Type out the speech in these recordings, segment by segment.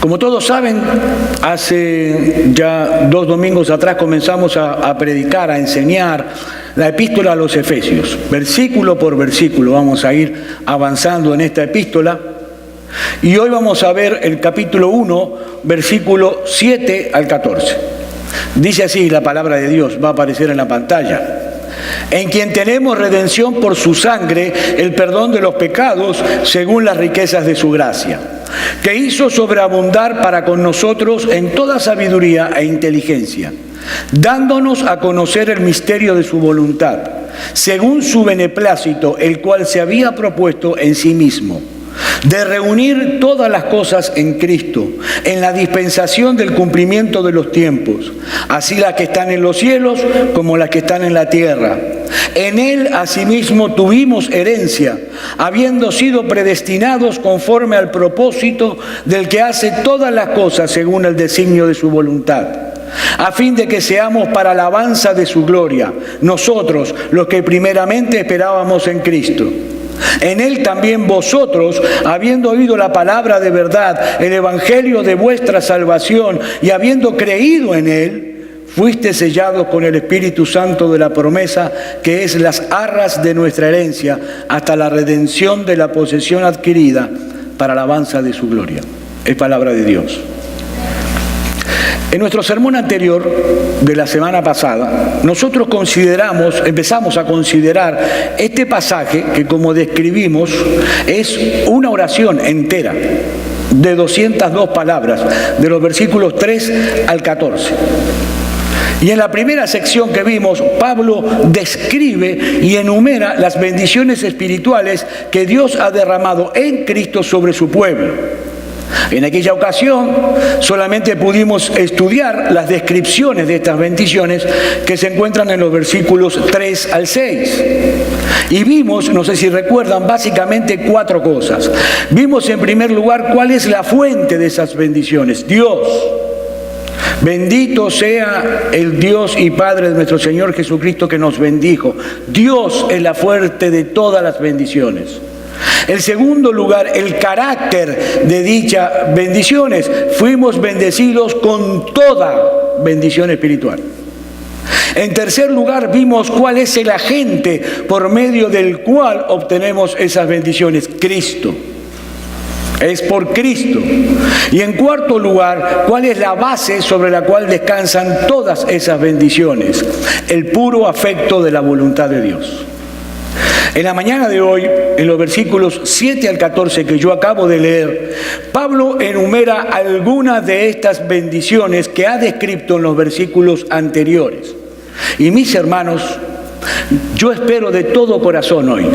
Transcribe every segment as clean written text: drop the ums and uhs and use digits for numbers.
Como todos saben, hace ya 2 domingos atrás comenzamos a predicar, a enseñar la epístola a los Efesios. Versículo por versículo vamos a ir avanzando en esta epístola. Y hoy vamos a ver el capítulo 1, versículo 7 al 14. Dice así la palabra de Dios, va a aparecer en la pantalla. En quien tenemos redención por su sangre, el perdón de los pecados, según las riquezas de su gracia, que hizo sobreabundar para con nosotros en toda sabiduría e inteligencia, dándonos a conocer el misterio de su voluntad, según su beneplácito, el cual se había propuesto en sí mismo, de reunir todas las cosas en Cristo, en la dispensación del cumplimiento de los tiempos, así las que están en los cielos como las que están en la tierra. En Él asimismo tuvimos herencia, habiendo sido predestinados conforme al propósito del que hace todas las cosas según el designio de su voluntad, a fin de que seamos para alabanza de su gloria, nosotros los que primeramente esperábamos en Cristo. En Él también vosotros, habiendo oído la palabra de verdad, el evangelio de vuestra salvación, y habiendo creído en Él, fuiste sellados con el Espíritu Santo de la promesa, que es las arras de nuestra herencia, hasta la redención de la posesión adquirida para alabanza de su gloria. Es palabra de Dios. En nuestro sermón anterior de la semana pasada, nosotros empezamos a considerar este pasaje que, como describimos, es una oración entera de 202 palabras, de los versículos 3 al 14. Y en la primera sección que vimos, Pablo describe y enumera las bendiciones espirituales que Dios ha derramado en Cristo sobre su pueblo. En aquella ocasión solamente pudimos estudiar las descripciones de estas bendiciones que se encuentran en los versículos 3 al 6. Y vimos, no sé si recuerdan, básicamente 4 cosas. Vimos en primer lugar cuál es la fuente de esas bendiciones: Dios. Bendito sea el Dios y Padre de nuestro Señor Jesucristo, que nos bendijo. Dios es la fuente de todas las bendiciones. En segundo lugar, el carácter de dichas bendiciones. Fuimos bendecidos con toda bendición espiritual. En tercer lugar, vimos cuál es el agente por medio del cual obtenemos esas bendiciones: Cristo. Es por Cristo. Y en cuarto lugar, ¿cuál es la base sobre la cual descansan todas esas bendiciones? El puro afecto de la voluntad de Dios. En la mañana de hoy, en los versículos 7 al 14 que yo acabo de leer, Pablo enumera algunas de estas bendiciones que ha descrito en los versículos anteriores. Y mis hermanos, yo espero de todo corazón hoy,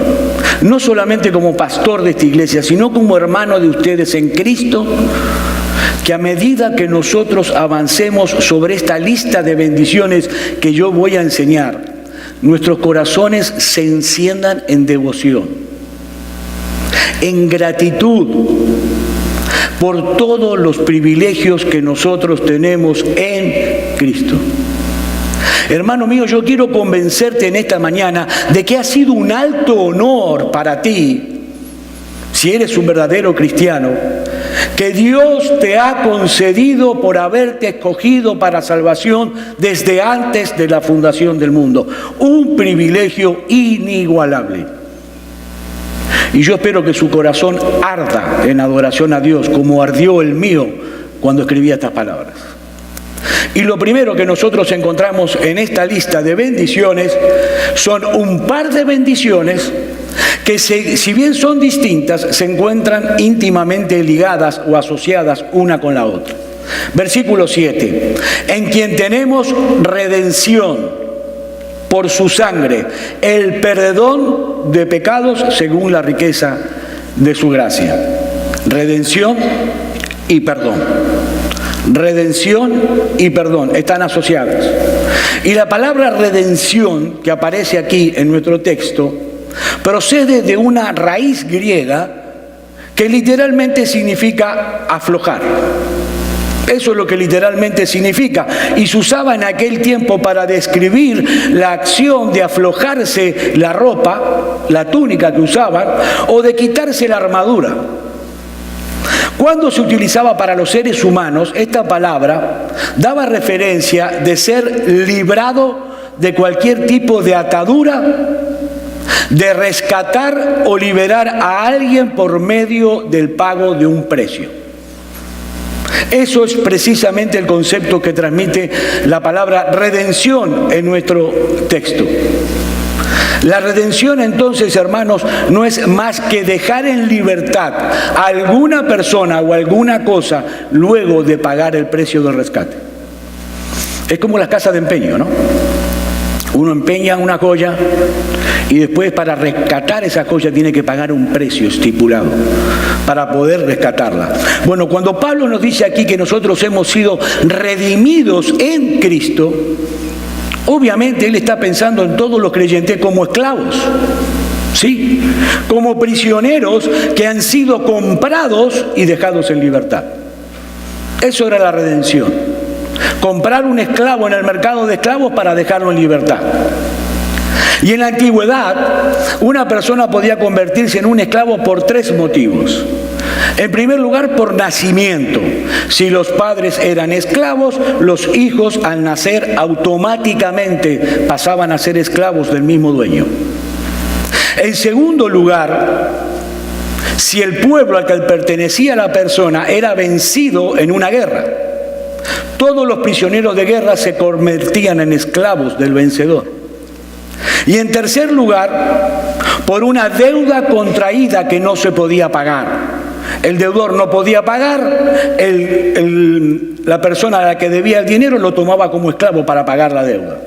no solamente como pastor de esta iglesia, sino como hermano de ustedes en Cristo, que a medida que nosotros avancemos sobre esta lista de bendiciones que yo voy a enseñar, nuestros corazones se enciendan en devoción, en gratitud por todos los privilegios que nosotros tenemos en Cristo. Hermano mío, yo quiero convencerte en esta mañana de que ha sido un alto honor para ti, si eres un verdadero cristiano, que Dios te ha concedido por haberte escogido para salvación desde antes de la fundación del mundo. Un privilegio inigualable. Y yo espero que su corazón arda en adoración a Dios, como ardió el mío cuando escribía estas palabras. Y lo primero que nosotros encontramos en esta lista de bendiciones son un par de bendiciones que, si bien son distintas, se encuentran íntimamente ligadas o asociadas una con la otra. Versículo 7. En quien tenemos redención por su sangre, el perdón de pecados según la riqueza de su gracia. Redención y perdón. Redención y perdón están asociadas. Y la palabra redención que aparece aquí en nuestro texto procede de una raíz griega que literalmente significa aflojar. Eso es lo que literalmente significa. Y se usaba en aquel tiempo para describir la acción de aflojarse la ropa, la túnica que usaban, o de quitarse la armadura. Cuando se utilizaba para los seres humanos, esta palabra daba referencia de ser librado de cualquier tipo de atadura, de rescatar o liberar a alguien por medio del pago de un precio. Eso es precisamente el concepto que transmite la palabra redención en nuestro texto. La redención, entonces, hermanos, no es más que dejar en libertad a alguna persona o alguna cosa luego de pagar el precio del rescate. Es como las casas de empeño, ¿no? Uno empeña una joya y después, para rescatar esa joya, tiene que pagar un precio estipulado para poder rescatarla. Bueno, cuando Pablo nos dice aquí que nosotros hemos sido redimidos en Cristo, obviamente él está pensando en todos los creyentes como esclavos, ¿sí? Como prisioneros que han sido comprados y dejados en libertad. Eso era la redención. Comprar un esclavo en el mercado de esclavos para dejarlo en libertad. Y en la antigüedad, una persona podía convertirse en un esclavo por 3 motivos. En primer lugar, por nacimiento. Si los padres eran esclavos, los hijos al nacer automáticamente pasaban a ser esclavos del mismo dueño. En segundo lugar, si el pueblo al que pertenecía la persona era vencido en una guerra, todos los prisioneros de guerra se convertían en esclavos del vencedor. Y en tercer lugar, por una deuda contraída que no se podía pagar. El deudor no podía pagar, la persona a la que debía el dinero lo tomaba como esclavo para pagar la deuda.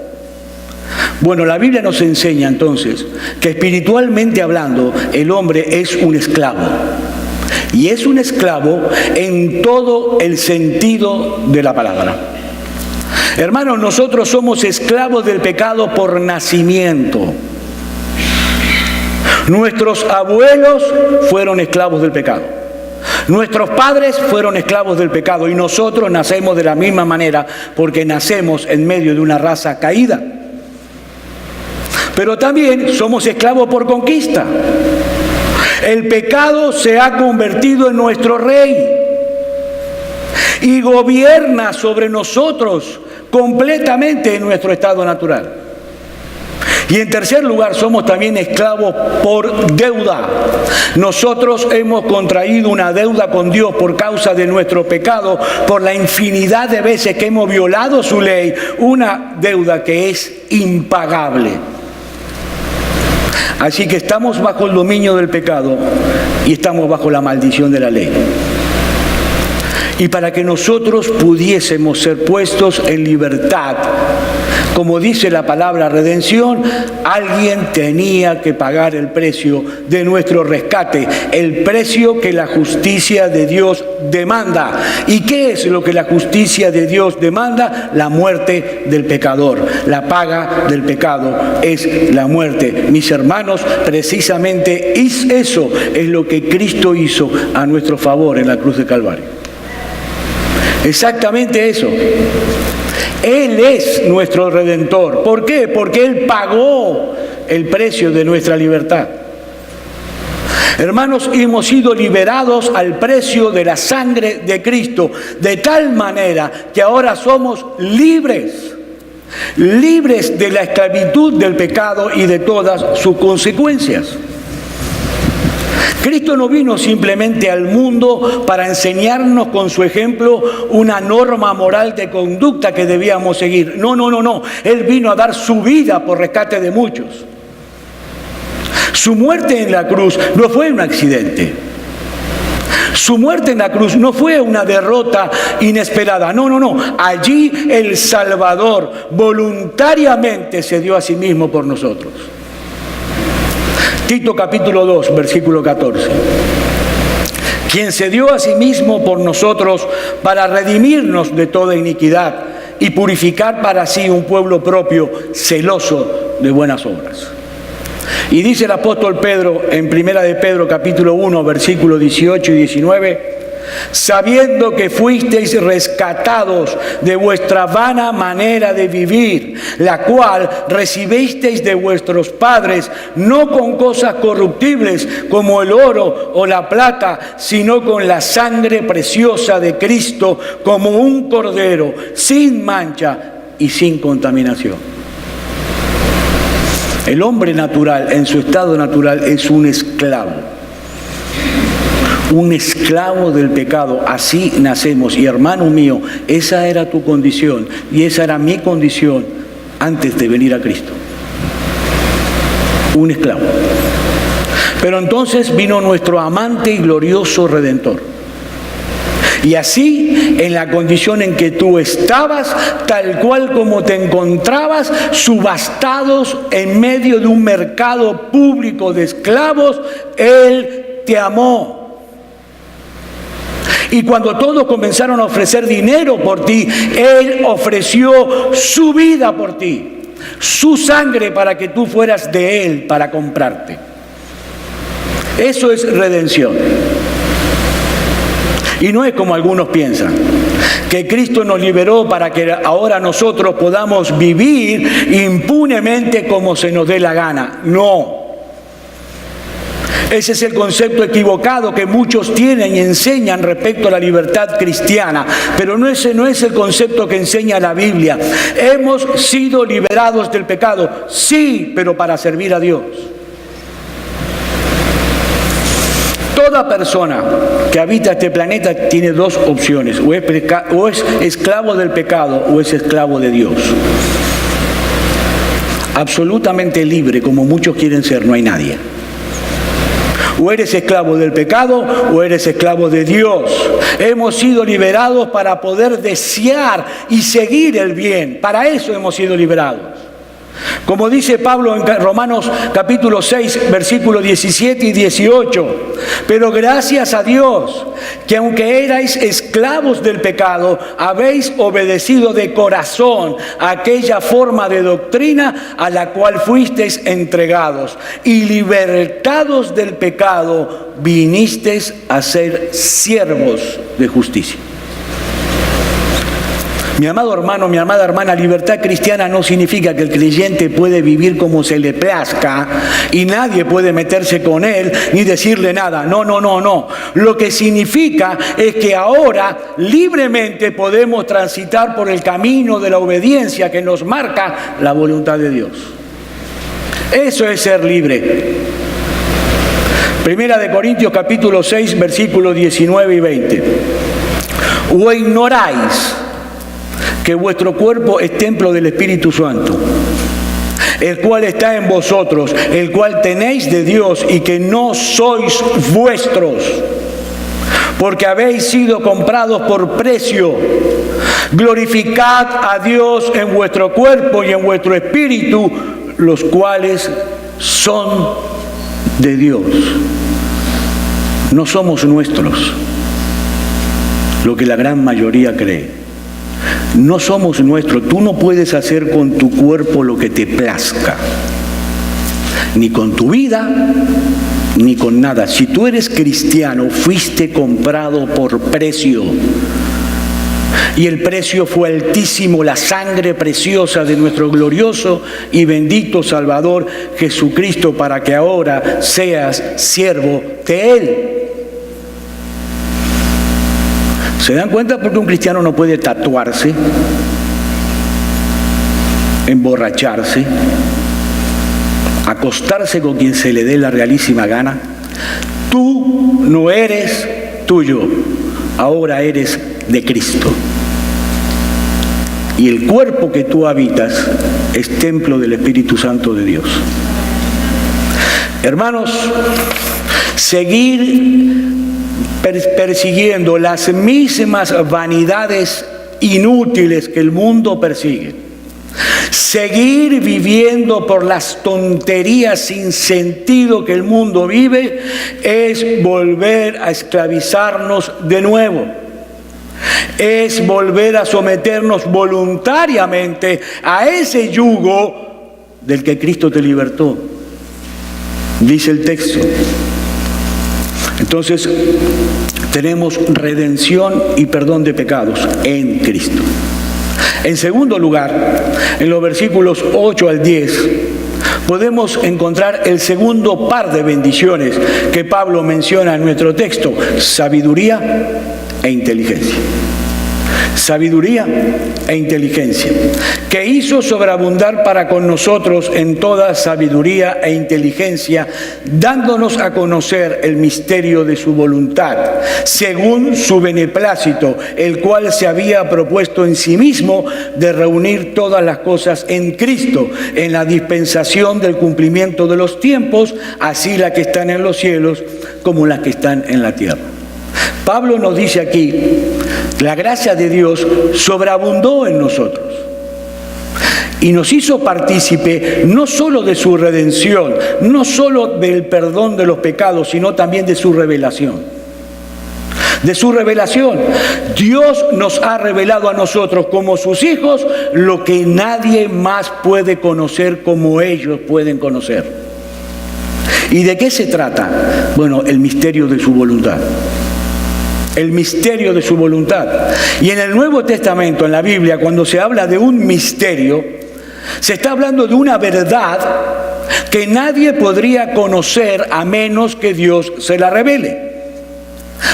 Bueno, la Biblia nos enseña entonces que espiritualmente hablando, el hombre es un esclavo. Y es un esclavo en todo el sentido de la palabra. Hermanos, nosotros somos esclavos del pecado por nacimiento. Nuestros abuelos fueron esclavos del pecado. Nuestros padres fueron esclavos del pecado y nosotros nacemos de la misma manera porque nacemos en medio de una raza caída. Pero también somos esclavos por conquista. El pecado se ha convertido en nuestro rey y gobierna sobre nosotros completamente en nuestro estado natural. Y en tercer lugar, somos también esclavos por deuda. Nosotros hemos contraído una deuda con Dios por causa de nuestro pecado, por la infinidad de veces que hemos violado su ley, una deuda que es impagable. Así que estamos bajo el dominio del pecado y estamos bajo la maldición de la ley. Y para que nosotros pudiésemos ser puestos en libertad, como dice la palabra redención, alguien tenía que pagar el precio de nuestro rescate, el precio que la justicia de Dios demanda. ¿Y qué es lo que la justicia de Dios demanda? La muerte del pecador. La paga del pecado es la muerte. Mis hermanos, precisamente eso es lo que Cristo hizo a nuestro favor en la cruz de Calvario. Exactamente eso. Él es nuestro Redentor. ¿Por qué? Porque Él pagó el precio de nuestra libertad. Hermanos, hemos sido liberados al precio de la sangre de Cristo, de tal manera que ahora somos libres de la esclavitud del pecado y de todas sus consecuencias. Cristo no vino simplemente al mundo para enseñarnos con su ejemplo una norma moral de conducta que debíamos seguir. No. Él vino a dar su vida por rescate de muchos. Su muerte en la cruz no fue un accidente. Su muerte en la cruz no fue una derrota inesperada. No. Allí el Salvador voluntariamente se dio a sí mismo por nosotros. Tito capítulo 2, versículo 14. Quien se dio a sí mismo por nosotros para redimirnos de toda iniquidad y purificar para sí un pueblo propio celoso de buenas obras. Y dice el apóstol Pedro en Primera de Pedro capítulo 1, versículos 18 y 19, sabiendo que fuisteis rescatados de vuestra vana manera de vivir, la cual recibisteis de vuestros padres, no con cosas corruptibles como el oro o la plata, sino con la sangre preciosa de Cristo, como un cordero, sin mancha y sin contaminación. El hombre natural, en su estado natural, es un esclavo del pecado. Así nacemos. Y hermano mío, esa era tu condición y esa era mi condición antes de venir a Cristo. Un esclavo. Pero entonces vino nuestro amante y glorioso Redentor. Y así, en la condición en que tú estabas, tal cual como te encontrabas, subastados en medio de un mercado público de esclavos, Él te amó. Y cuando todos comenzaron a ofrecer dinero por ti, Él ofreció su vida por ti, su sangre para que tú fueras de Él, para comprarte. Eso es redención. Y no es como algunos piensan, que Cristo nos liberó para que ahora nosotros podamos vivir impunemente como se nos dé la gana. No. Ese es el concepto equivocado que muchos tienen y enseñan respecto a la libertad cristiana. Pero ese no es el concepto que enseña la Biblia. Hemos sido liberados del pecado, sí, pero para servir a Dios. Toda persona que habita este planeta tiene dos opciones: o es esclavo del pecado o es esclavo de Dios. Absolutamente libre, como muchos quieren ser, no hay nadie. O eres esclavo del pecado o eres esclavo de Dios. Hemos sido liberados para poder desear y seguir el bien. Para eso hemos sido liberados. Como dice Pablo en Romanos capítulo 6, versículos 17 y 18. Pero gracias a Dios, que aunque erais esclavos del pecado, habéis obedecido de corazón a aquella forma de doctrina a la cual fuisteis entregados. Y libertados del pecado, vinisteis a ser siervos de justicia. Mi amado hermano, mi amada hermana, libertad cristiana no significa que el creyente puede vivir como se le plazca y nadie puede meterse con él ni decirle nada. No. Lo que significa es que ahora libremente podemos transitar por el camino de la obediencia que nos marca la voluntad de Dios. Eso es ser libre. Primera de Corintios capítulo 6, versículos 19 y 20. ¿O ignoráis que vuestro cuerpo es templo del Espíritu Santo, el cual está en vosotros, el cual tenéis de Dios, y que no sois vuestros, porque habéis sido comprados por precio? Glorificad a Dios en vuestro cuerpo y en vuestro espíritu, los cuales son de Dios. No somos nuestros, lo que la gran mayoría cree. No somos nuestros. Tú no puedes hacer con tu cuerpo lo que te plazca, ni con tu vida, ni con nada. Si tú eres cristiano, fuiste comprado por precio. Y el precio fue altísimo, la sangre preciosa de nuestro glorioso y bendito Salvador Jesucristo, para que ahora seas siervo de Él. ¿Se dan cuenta por qué un cristiano no puede tatuarse, emborracharse, acostarse con quien se le dé la realísima gana? Tú no eres tuyo, ahora eres de Cristo. Y el cuerpo que tú habitas es templo del Espíritu Santo de Dios. Hermanos, seguir persiguiendo las mismas vanidades inútiles que el mundo persigue, seguir viviendo por las tonterías sin sentido que el mundo vive, es volver a esclavizarnos de nuevo. Es volver a someternos voluntariamente a ese yugo del que Cristo te libertó, dice el texto. Entonces, tenemos redención y perdón de pecados en Cristo. En segundo lugar, en los versículos 8 al 10, podemos encontrar el segundo par de bendiciones que Pablo menciona en nuestro texto: sabiduría e inteligencia. Sabiduría e inteligencia, que hizo sobreabundar para con nosotros en toda sabiduría e inteligencia, dándonos a conocer el misterio de su voluntad, según su beneplácito, el cual se había propuesto en sí mismo de reunir todas las cosas en Cristo, en la dispensación del cumplimiento de los tiempos, así las que están en los cielos como las que están en la tierra. Pablo nos dice aquí, la gracia de Dios sobreabundó en nosotros y nos hizo partícipe no solo de su redención, no solo del perdón de los pecados, sino también de su revelación. De su revelación. Dios nos ha revelado a nosotros como sus hijos lo que nadie más puede conocer como ellos pueden conocer. ¿Y de qué se trata? Bueno, el misterio de su voluntad. El misterio de su voluntad. Y en el Nuevo Testamento, en la Biblia, cuando se habla de un misterio, se está hablando de una verdad que nadie podría conocer a menos que Dios se la revele.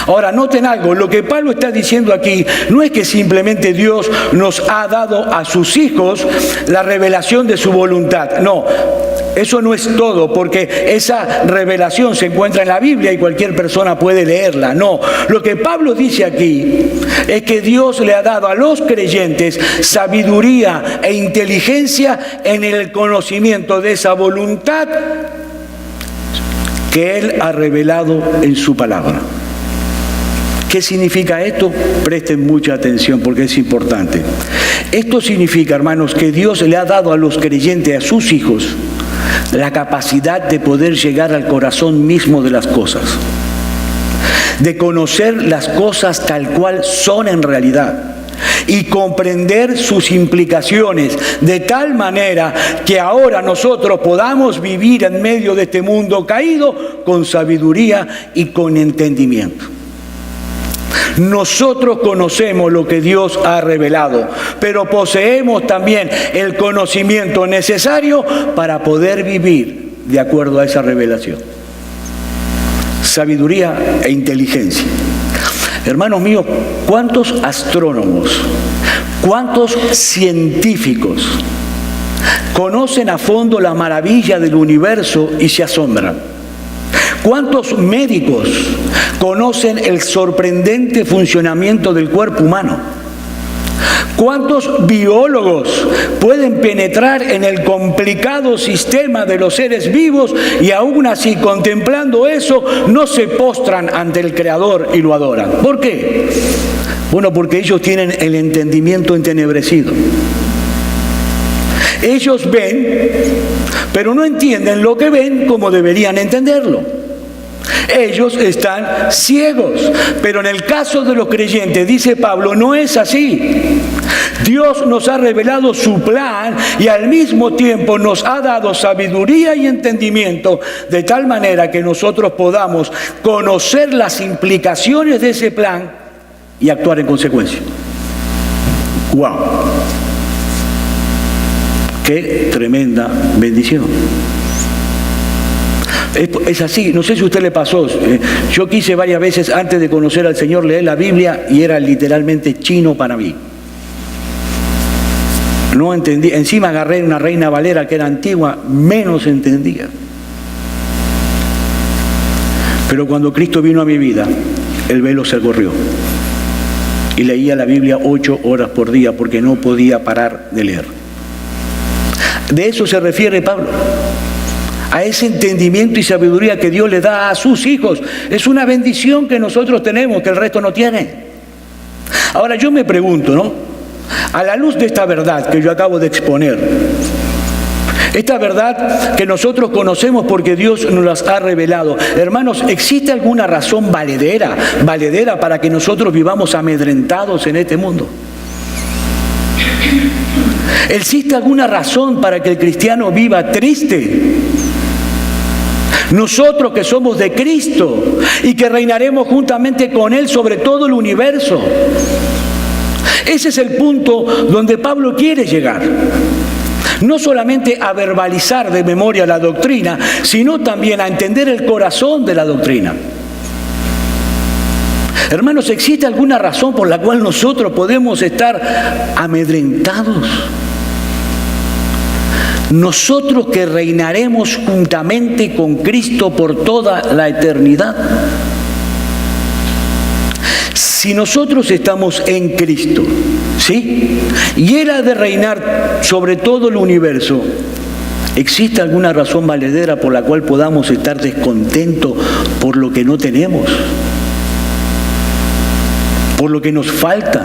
Ahora, noten algo, lo que Pablo está diciendo aquí no es que simplemente Dios nos ha dado a sus hijos la revelación de su voluntad. No, eso no es todo, porque esa revelación se encuentra en la Biblia y cualquier persona puede leerla. No, lo que Pablo dice aquí es que Dios le ha dado a los creyentes sabiduría e inteligencia en el conocimiento de esa voluntad que Él ha revelado en su palabra. ¿Qué significa esto? Presten mucha atención porque es importante. Esto significa, hermanos, que Dios le ha dado a los creyentes, a sus hijos, la capacidad de poder llegar al corazón mismo de las cosas, de conocer las cosas tal cual son en realidad y comprender sus implicaciones de tal manera que ahora nosotros podamos vivir en medio de este mundo caído con sabiduría y con entendimiento. Nosotros conocemos lo que Dios ha revelado, pero poseemos también el conocimiento necesario para poder vivir de acuerdo a esa revelación. Sabiduría e inteligencia. Hermanos míos, ¿cuántos astrónomos, cuántos científicos conocen a fondo la maravilla del universo y se asombran? ¿Cuántos médicos conocen el sorprendente funcionamiento del cuerpo humano? ¿Cuántos biólogos pueden penetrar en el complicado sistema de los seres vivos y aún así, contemplando eso, no se postran ante el Creador y lo adoran? ¿Por qué? Bueno, porque ellos tienen el entendimiento entenebrecido. Ellos ven, pero no entienden lo que ven como deberían entenderlo. Ellos están ciegos, pero en el caso de los creyentes, dice Pablo, no es así. Dios nos ha revelado su plan y al mismo tiempo nos ha dado sabiduría y entendimiento de tal manera que nosotros podamos conocer las implicaciones de ese plan y actuar en consecuencia. ¡Wow! ¡Qué tremenda bendición! Es así, no sé si a usted le pasó. Yo quise varias veces antes de conocer al Señor leer la Biblia y era literalmente chino para mí. No entendí, encima agarré una Reina Valera que era antigua, menos entendía. Pero cuando Cristo vino a mi vida, el velo se corrió. Y leía la Biblia 8 horas por día porque no podía parar de leer. De eso se refiere Pablo. A ese entendimiento y sabiduría que Dios le da a sus hijos. Es una bendición que nosotros tenemos, que el resto no tiene. Ahora yo me pregunto, ¿no? A la luz de esta verdad que yo acabo de exponer, esta verdad que nosotros conocemos porque Dios nos las ha revelado, hermanos, ¿existe alguna razón valedera para que nosotros vivamos amedrentados en este mundo? ¿Existe alguna razón para que el cristiano viva triste? Nosotros que somos de Cristo y que reinaremos juntamente con Él sobre todo el universo. Ese es el punto donde Pablo quiere llegar. No solamente a verbalizar de memoria la doctrina, sino también a entender el corazón de la doctrina. Hermanos, ¿existe alguna razón por la cual nosotros podemos estar amedrentados? Nosotros que reinaremos juntamente con Cristo por toda la eternidad. Si nosotros estamos en Cristo, ¿sí? Y Él ha de reinar sobre todo el universo, ¿existe alguna razón valedera por la cual podamos estar descontentos por lo que no tenemos? Por lo que nos falta.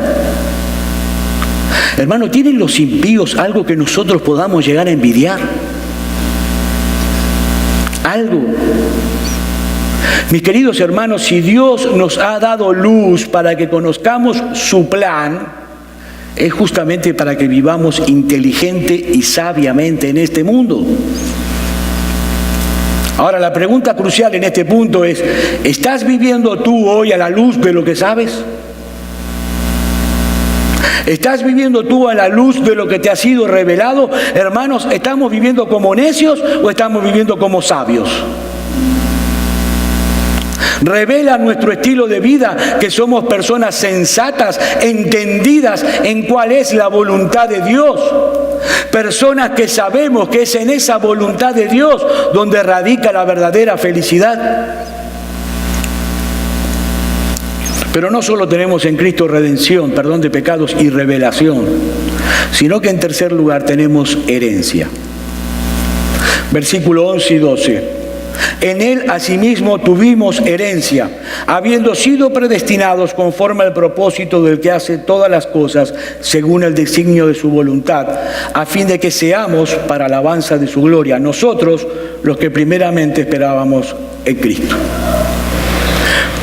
Hermano, ¿tienen los impíos algo que nosotros podamos llegar a envidiar? Algo. Mis queridos hermanos, si Dios nos ha dado luz para que conozcamos su plan, es justamente para que vivamos inteligente y sabiamente en este mundo. Ahora, la pregunta crucial en este punto es, ¿estás viviendo tú hoy a la luz de lo que sabes? ¿Estás viviendo tú a la luz de lo que te ha sido revelado? Hermanos, ¿estamos viviendo como necios o estamos viviendo como sabios? Revela nuestro estilo de vida que somos personas sensatas, entendidas en cuál es la voluntad de Dios. Personas que sabemos que es en esa voluntad de Dios donde radica la verdadera felicidad. Pero no solo tenemos en Cristo redención, perdón de pecados y revelación, sino que en tercer lugar tenemos herencia. Versículo 11 y 12. En Él asimismo tuvimos herencia, habiendo sido predestinados conforme al propósito del que hace todas las cosas según el designio de su voluntad, a fin de que seamos para alabanza de su gloria, nosotros los que primeramente esperábamos en Cristo.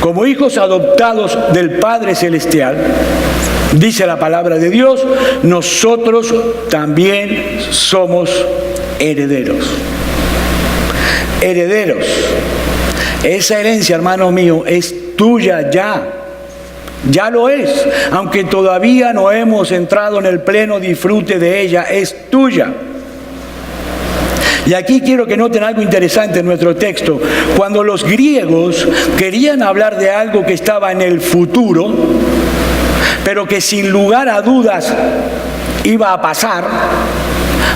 Como hijos adoptados del Padre Celestial, dice la palabra de Dios, nosotros también somos herederos. Herederos. Esa herencia, hermano mío, es tuya ya. Ya lo es. Aunque todavía no hemos entrado en el pleno disfrute de ella, es tuya. Y aquí quiero que noten algo interesante en nuestro texto. Cuando los griegos querían hablar de algo que estaba en el futuro, pero que sin lugar a dudas iba a pasar,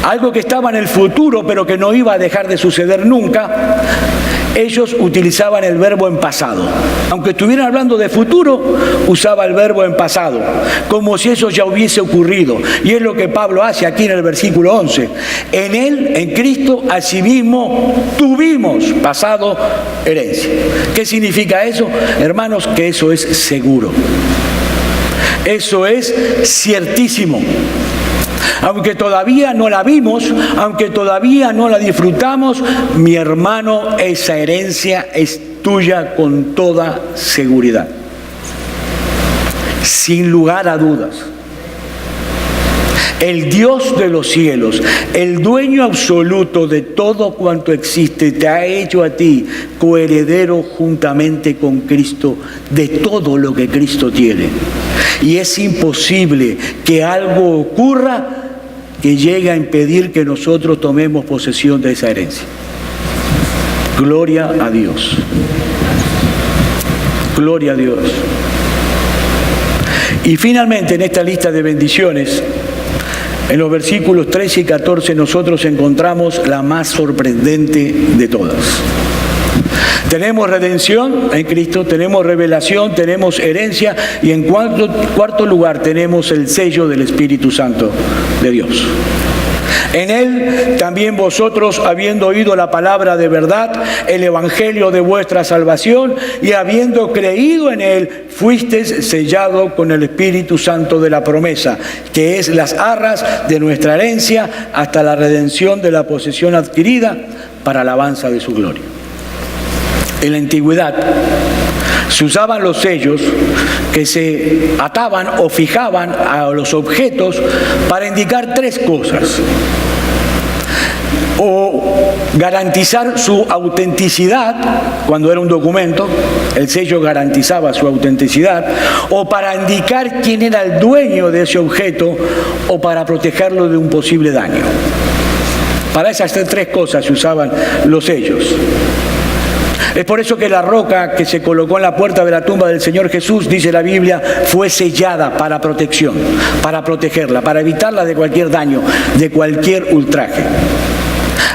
algo que estaba en el futuro pero que no iba a dejar de suceder nunca, ellos utilizaban el verbo en pasado. Aunque estuvieran hablando de futuro, usaba el verbo en pasado, como si eso ya hubiese ocurrido. Y es lo que Pablo hace aquí en el versículo 11. En Él, en Cristo, asimismo tuvimos, pasado, herencia. ¿Qué significa eso? Hermanos, que eso es seguro. Eso es ciertísimo. Aunque todavía no la vimos, aunque todavía no la disfrutamos, mi hermano, esa herencia es tuya con toda seguridad. Sin lugar a dudas. El Dios de los cielos, el dueño absoluto de todo cuanto existe, te ha hecho a ti coheredero juntamente con Cristo de todo lo que Cristo tiene. Y es imposible que algo ocurra que llegue a impedir que nosotros tomemos posesión de esa herencia. Gloria a Dios. Gloria a Dios. Y finalmente en esta lista de bendiciones, en los versículos 13 y 14 nosotros encontramos la más sorprendente de todas. Tenemos redención en Cristo, tenemos revelación, tenemos herencia y en cuarto lugar tenemos el sello del Espíritu Santo de Dios. En Él también vosotros, habiendo oído la palabra de verdad, el evangelio de vuestra salvación, y habiendo creído en Él, fuisteis sellados con el Espíritu Santo de la promesa, que es las arras de nuestra herencia hasta la redención de la posesión adquirida para alabanza de su gloria. En la antigüedad se usaban los sellos que se ataban o fijaban a los objetos para indicar tres cosas. o garantizar su autenticidad, cuando era un documento, el sello garantizaba su autenticidad, o para indicar quién era el dueño de ese objeto, o para protegerlo de un posible daño. Para esas tres cosas se usaban los sellos. Es por eso que la roca que se colocó en la puerta de la tumba del Señor Jesús, dice la Biblia, fue sellada para protección, para protegerla, para evitarla de cualquier daño, de cualquier ultraje.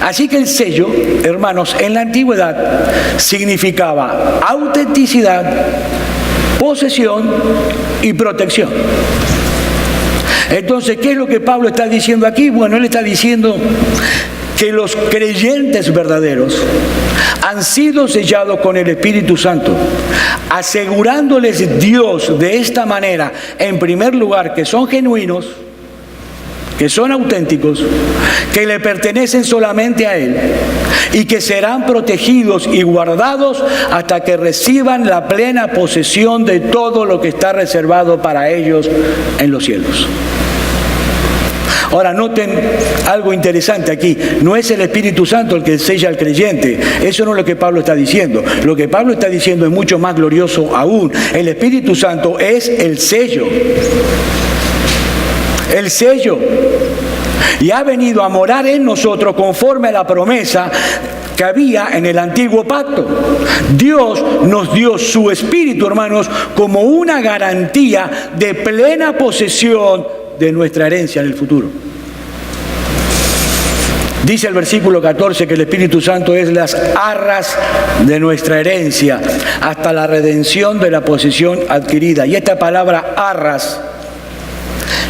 Así que el sello, hermanos, en la antigüedad significaba autenticidad, posesión y protección. Entonces, ¿qué es lo que Pablo está diciendo aquí? Bueno, él está diciendo que los creyentes verdaderos han sido sellados con el Espíritu Santo, asegurándoles Dios de esta manera, en primer lugar, que son genuinos, que son auténticos, que le pertenecen solamente a Él y que serán protegidos y guardados hasta que reciban la plena posesión de todo lo que está reservado para ellos en los cielos. Ahora, noten algo interesante aquí. No es el Espíritu Santo el que sella al creyente. Eso no es lo que Pablo está diciendo. Lo que Pablo está diciendo es mucho más glorioso aún. El Espíritu Santo es el sello. El sello. Y ha venido a morar en nosotros conforme a la promesa que había en el antiguo pacto. Dios nos dio su Espíritu, hermanos, como una garantía de plena posesión de nuestra herencia en el futuro. Dice el versículo 14 que el Espíritu Santo es las arras de nuestra herencia hasta la redención de la posesión adquirida. Y esta palabra arras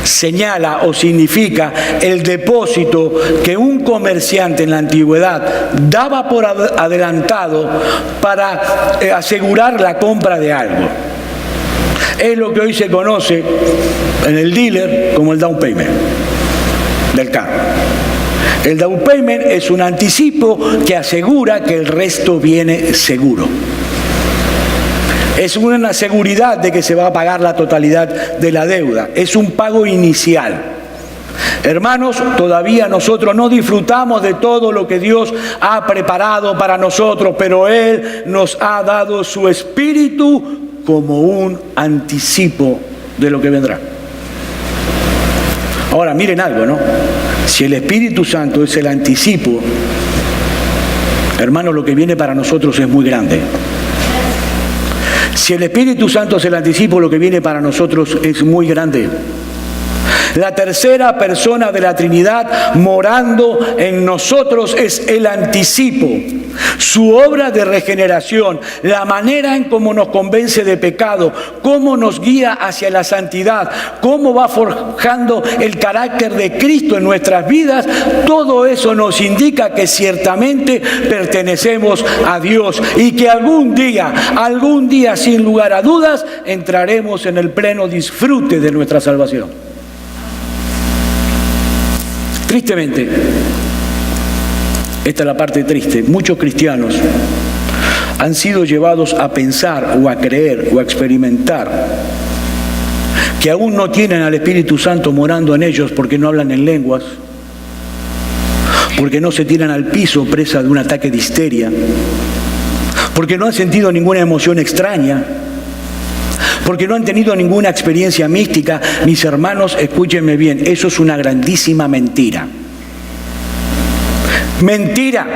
señala o significa el depósito que un comerciante en la antigüedad daba por adelantado para asegurar la compra de algo. Es lo que hoy se conoce en el dealer como el down payment del carro. El down payment es un anticipo que asegura que el resto viene seguro. Es una seguridad de que se va a pagar la totalidad de la deuda. Es un pago inicial. Hermanos, todavía nosotros no disfrutamos de todo lo que Dios ha preparado para nosotros, pero Él nos ha dado su Espíritu como un anticipo de lo que vendrá. Ahora, miren algo, ¿no? Si el Espíritu Santo es el anticipo, hermanos, lo que viene para nosotros es muy grande. Si el Espíritu Santo es el anticipo, lo que viene para nosotros es muy grande. La tercera persona de la Trinidad morando en nosotros es el anticipo. Su obra de regeneración, la manera en cómo nos convence de pecado, cómo nos guía hacia la santidad, cómo va forjando el carácter de Cristo en nuestras vidas, todo eso nos indica que ciertamente pertenecemos a Dios y que algún día, sin lugar a dudas, entraremos en el pleno disfrute de nuestra salvación. Tristemente, esta es la parte triste, muchos cristianos han sido llevados a pensar o a creer o a experimentar que aún no tienen al Espíritu Santo morando en ellos porque no hablan en lenguas, porque no se tiran al piso presa de un ataque de histeria, porque no han sentido ninguna emoción extraña, porque no han tenido ninguna experiencia mística. Mis hermanos, escúchenme bien, eso es una grandísima mentira. Mentira.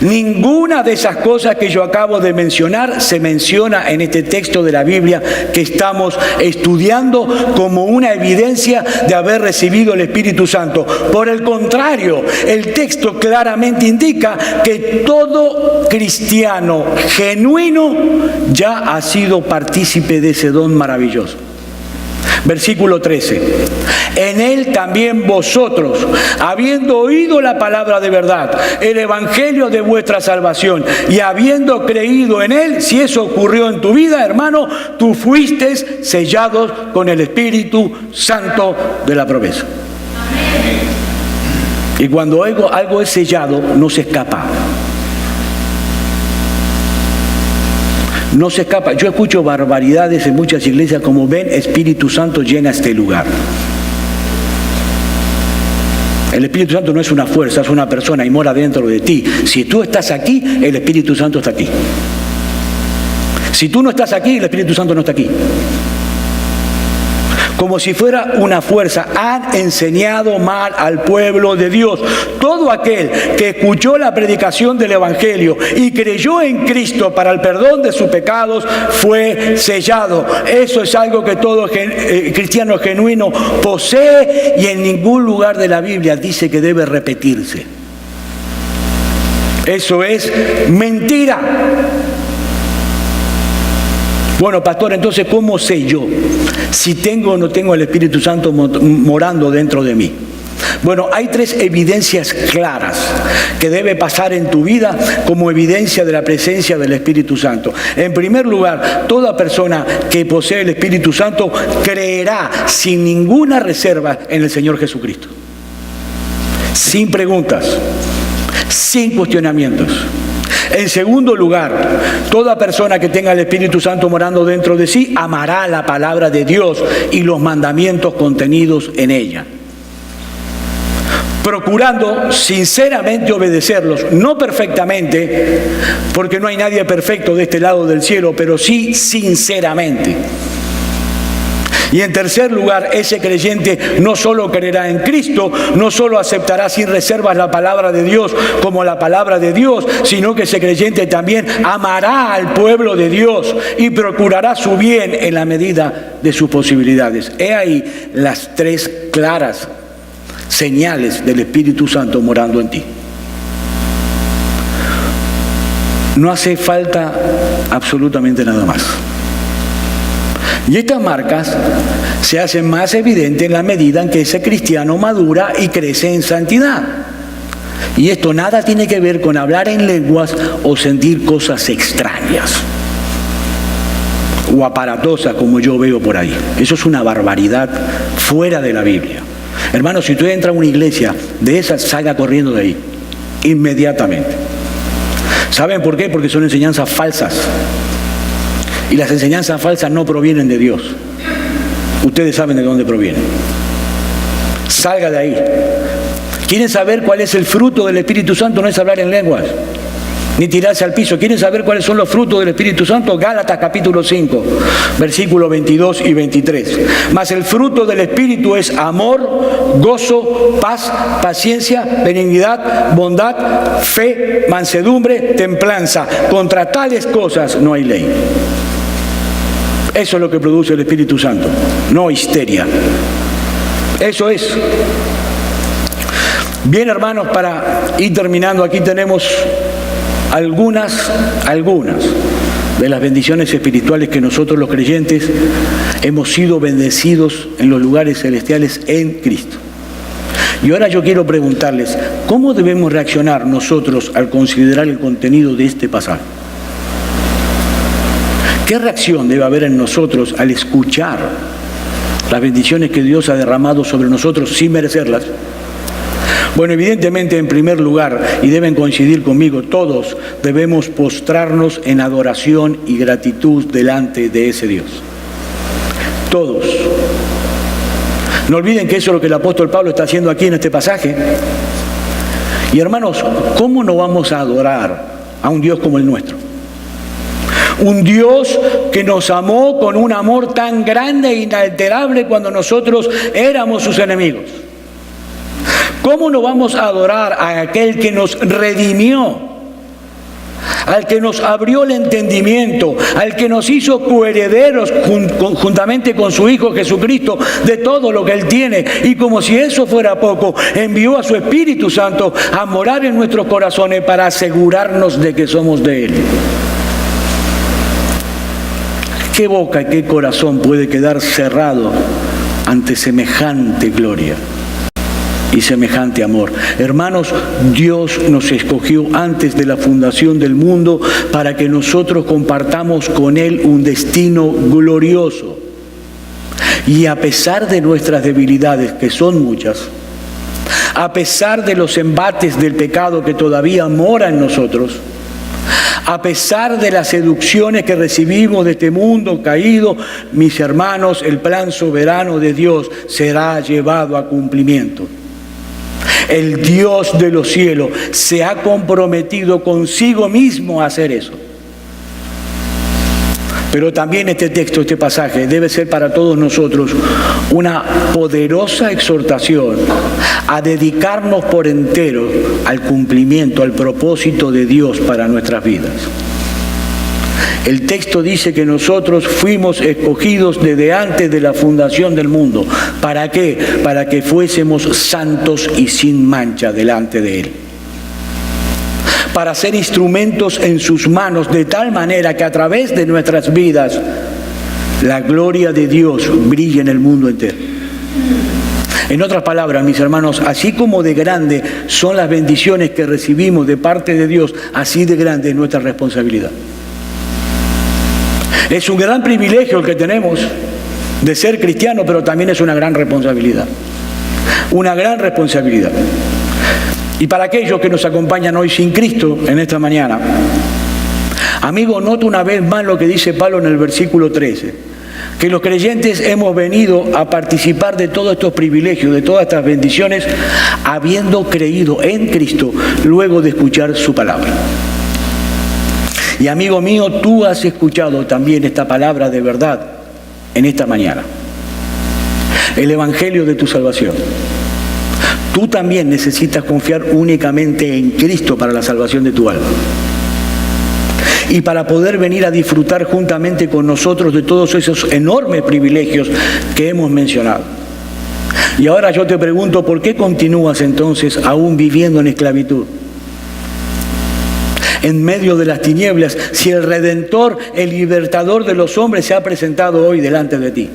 Ninguna de esas cosas que yo acabo de mencionar se menciona en este texto de la Biblia que estamos estudiando como una evidencia de haber recibido el Espíritu Santo. Por el contrario, el texto claramente indica que todo cristiano genuino ya ha sido partícipe de ese don maravilloso. Versículo 13. En Él también vosotros, habiendo oído la palabra de verdad, el evangelio de vuestra salvación, y habiendo creído en Él, si eso ocurrió en tu vida, hermano, tú fuiste sellados con el Espíritu Santo de la promesa. Y cuando algo es sellado, no se escapa. No se escapa. Yo escucho barbaridades en muchas iglesias como ven, Espíritu Santo llena este lugar. El Espíritu Santo no es una fuerza, es una persona y mora dentro de ti. Si tú estás aquí, el Espíritu Santo está aquí. Si tú no estás aquí, el Espíritu Santo no está aquí. Como si fuera una fuerza, han enseñado mal al pueblo de Dios. Todo aquel que escuchó la predicación del Evangelio y creyó en Cristo para el perdón de sus pecados fue sellado. Eso es algo que todo cristiano genuino posee y en ningún lugar de la Biblia dice que debe repetirse. Eso es mentira. Bueno, pastor, entonces, ¿cómo sé yo si tengo o no tengo el Espíritu Santo morando dentro de mí? Bueno, hay 3 evidencias claras que debe pasar en tu vida como evidencia de la presencia del Espíritu Santo. En primer lugar, toda persona que posee el Espíritu Santo creerá sin ninguna reserva en el Señor Jesucristo. Sin preguntas, sin cuestionamientos. En segundo lugar, toda persona que tenga el Espíritu Santo morando dentro de sí amará la palabra de Dios y los mandamientos contenidos en ella, procurando sinceramente obedecerlos, no perfectamente, porque no hay nadie perfecto de este lado del cielo, pero sí sinceramente. Y en tercer lugar, ese creyente no solo creerá en Cristo, no solo aceptará sin reservas la palabra de Dios como la palabra de Dios, sino que ese creyente también amará al pueblo de Dios y procurará su bien en la medida de sus posibilidades. He ahí las 3 claras señales del Espíritu Santo morando en ti. No hace falta absolutamente nada más. Y estas marcas se hacen más evidentes en la medida en que ese cristiano madura y crece en santidad. Y esto nada tiene que ver con hablar en lenguas o sentir cosas extrañas o aparatosas como yo veo por ahí. Eso es una barbaridad fuera de la Biblia. Hermano, si usted entra a una iglesia de esas, salga corriendo de ahí, inmediatamente. ¿Saben por qué? Porque son enseñanzas falsas. Y las enseñanzas falsas no provienen de Dios. Ustedes saben de dónde provienen. Salga de ahí. ¿Quieren saber cuál es el fruto del Espíritu Santo? No es hablar en lenguas, ni tirarse al piso. ¿Quieren saber cuáles son los frutos del Espíritu Santo? Gálatas capítulo 5, versículos 22 y 23. Mas el fruto del Espíritu es amor, gozo, paz, paciencia, benignidad, bondad, fe, mansedumbre, templanza. Contra tales cosas no hay ley. Eso es lo que produce el Espíritu Santo, no histeria. Eso es. Bien, hermanos, para ir terminando, aquí tenemos algunas de las bendiciones espirituales que nosotros los creyentes hemos sido bendecidos en los lugares celestiales en Cristo. Y ahora yo quiero preguntarles, ¿cómo debemos reaccionar nosotros al considerar el contenido de este pasaje? ¿Qué reacción debe haber en nosotros al escuchar las bendiciones que Dios ha derramado sobre nosotros sin merecerlas? Bueno, evidentemente, en primer lugar, y deben coincidir conmigo, todos debemos postrarnos en adoración y gratitud delante de ese Dios. Todos. No olviden que eso es lo que el apóstol Pablo está haciendo aquí en este pasaje. Y hermanos, ¿cómo no vamos a adorar a un Dios como el nuestro? Un Dios que nos amó con un amor tan grande e inalterable cuando nosotros éramos sus enemigos. ¿Cómo no vamos a adorar a aquel que nos redimió? Al que nos abrió el entendimiento, al que nos hizo coherederos juntamente con su Hijo Jesucristo de todo lo que Él tiene. Y como si eso fuera poco, envió a su Espíritu Santo a morar en nuestros corazones para asegurarnos de que somos de Él. ¿Qué boca y qué corazón puede quedar cerrado ante semejante gloria y semejante amor? Hermanos, Dios nos escogió antes de la fundación del mundo para que nosotros compartamos con Él un destino glorioso. Y a pesar de nuestras debilidades, que son muchas, a pesar de los embates del pecado que todavía mora en nosotros, a pesar de las seducciones que recibimos de este mundo caído, mis hermanos, el plan soberano de Dios será llevado a cumplimiento. El Dios de los cielos se ha comprometido consigo mismo a hacer eso. Pero también este texto, este pasaje, debe ser para todos nosotros una poderosa exhortación a dedicarnos por entero al cumplimiento, al propósito de Dios para nuestras vidas. El texto dice que nosotros fuimos escogidos desde antes de la fundación del mundo. ¿Para qué? Para que fuésemos santos y sin mancha delante de Él. Para ser instrumentos en sus manos, de tal manera que a través de nuestras vidas la gloria de Dios brille en el mundo entero. En otras palabras, mis hermanos, así como de grande son las bendiciones que recibimos de parte de Dios, así de grande es nuestra responsabilidad. Es un gran privilegio el que tenemos de ser cristianos, pero también es una gran responsabilidad. Una gran responsabilidad. Y para aquellos que nos acompañan hoy sin Cristo en esta mañana, amigo, nota una vez más lo que dice Pablo en el versículo 13, que los creyentes hemos venido a participar de todos estos privilegios, de todas estas bendiciones, habiendo creído en Cristo luego de escuchar su palabra. Y amigo mío, tú has escuchado también esta palabra de verdad en esta mañana, el evangelio de tu salvación. Tú también necesitas confiar únicamente en Cristo para la salvación de tu alma. Y para poder venir a disfrutar juntamente con nosotros de todos esos enormes privilegios que hemos mencionado. Y ahora yo te pregunto, ¿por qué continúas entonces aún viviendo en esclavitud? En medio de las tinieblas, si el Redentor, el libertador de los hombres se ha presentado hoy delante de ti.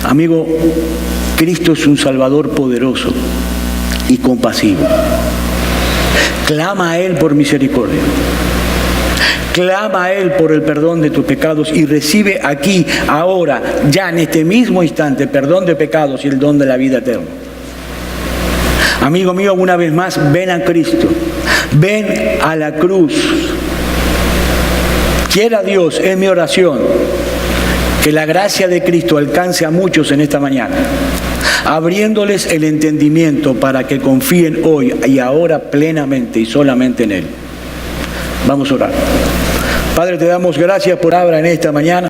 Amigo, Cristo es un Salvador poderoso y compasivo. Clama a Él por misericordia. Clama a Él por el perdón de tus pecados y recibe aquí, ahora, ya en este mismo instante, perdón de pecados y el don de la vida eterna. Amigo mío, una vez más, ven a Cristo. Ven a la cruz. Quiera Dios, es mi oración, que la gracia de Cristo alcance a muchos en esta mañana, abriéndoles el entendimiento para que confíen hoy y ahora plenamente y solamente en Él. Vamos a orar. Padre, te damos gracias por hablar en esta mañana.